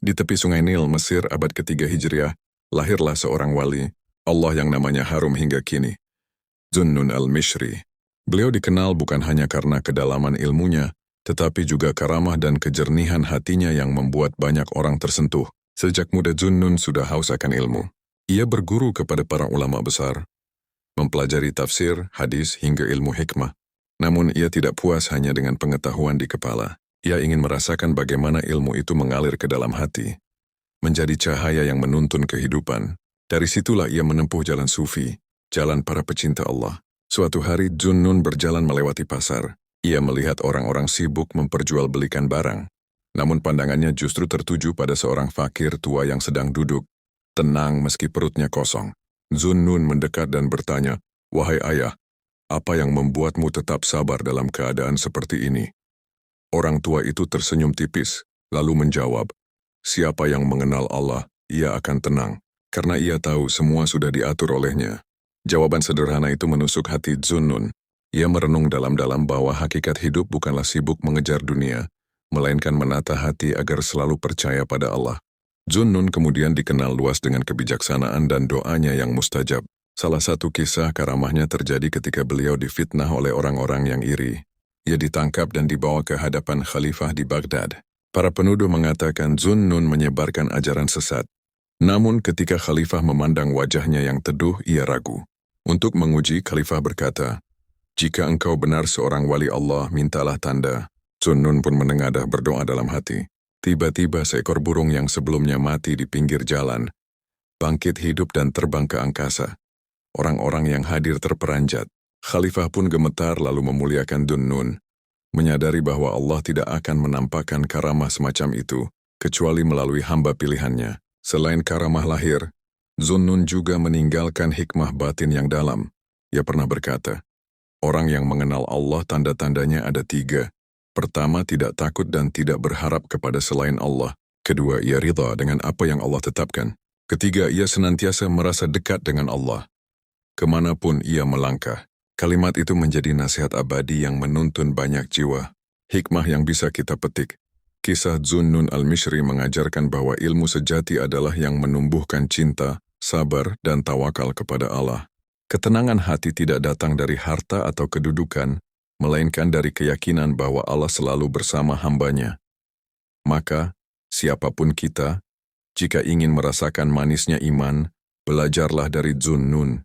Di tepi sungai Nil, Mesir abad ketiga Hijriah, lahirlah seorang wali, Allah yang namanya harum hingga kini, Zunnun al-Mishri. Beliau dikenal bukan hanya karena kedalaman ilmunya, tetapi juga karamah dan kejernihan hatinya yang membuat banyak orang tersentuh. Sejak muda Zunnun sudah haus akan ilmu. Ia berguru kepada para ulama besar, mempelajari tafsir, hadis, hingga ilmu hikmah. Namun ia tidak puas hanya dengan pengetahuan di kepala. Ia ingin merasakan bagaimana ilmu itu mengalir ke dalam hati, menjadi cahaya yang menuntun kehidupan. Dari situlah ia menempuh jalan sufi, jalan para pecinta Allah. Suatu hari Zunnun berjalan melewati pasar. Ia melihat orang-orang sibuk memperjualbelikan barang. Namun pandangannya justru tertuju pada seorang fakir tua yang sedang duduk, tenang meski perutnya kosong. Zunnun mendekat dan bertanya, "Wahai ayah, apa yang membuatmu tetap sabar dalam keadaan seperti ini?" Orang tua itu tersenyum tipis, lalu menjawab, "Siapa yang mengenal Allah, ia akan tenang, karena ia tahu semua sudah diatur olehnya." Jawaban sederhana itu menusuk hati Zunnun. Ia merenung dalam-dalam bahwa hakikat hidup bukanlah sibuk mengejar dunia, melainkan menata hati agar selalu percaya pada Allah. Zunnun kemudian dikenal luas dengan kebijaksanaan dan doanya yang mustajab. Salah satu kisah karamahnya terjadi ketika beliau difitnah oleh orang-orang yang iri. Ia ditangkap dan dibawa ke hadapan khalifah di Baghdad. Para penuduh mengatakan Zunnun menyebarkan ajaran sesat. Namun ketika khalifah memandang wajahnya yang teduh, ia ragu. Untuk menguji, khalifah berkata, "Jika engkau benar seorang wali Allah, mintalah tanda." Zunnun pun menengadah berdoa dalam hati. Tiba-tiba seekor burung yang sebelumnya mati di pinggir jalan bangkit hidup dan terbang ke angkasa. Orang-orang yang hadir terperanjat. Khalifah pun gemetar lalu memuliakan Zunnun, menyadari bahwa Allah tidak akan menampakkan karamah semacam itu, kecuali melalui hamba pilihannya. Selain karamah lahir, Zunnun juga meninggalkan hikmah batin yang dalam. Ia pernah berkata, "Orang yang mengenal Allah tanda-tandanya ada 3. Pertama, tidak takut dan tidak berharap kepada selain Allah. Kedua, ia ridha dengan apa yang Allah tetapkan. Ketiga, ia senantiasa merasa dekat dengan Allah, kemanapun ia melangkah." Kalimat itu menjadi nasihat abadi yang menuntun banyak jiwa. Hikmah yang bisa kita petik. Kisah Zunnun al-Mishri mengajarkan bahwa ilmu sejati adalah yang menumbuhkan cinta, sabar, dan tawakal kepada Allah. Ketenangan hati tidak datang dari harta atau kedudukan, melainkan dari keyakinan bahwa Allah selalu bersama hambanya. Maka, siapapun kita, jika ingin merasakan manisnya iman, belajarlah dari Zunnun.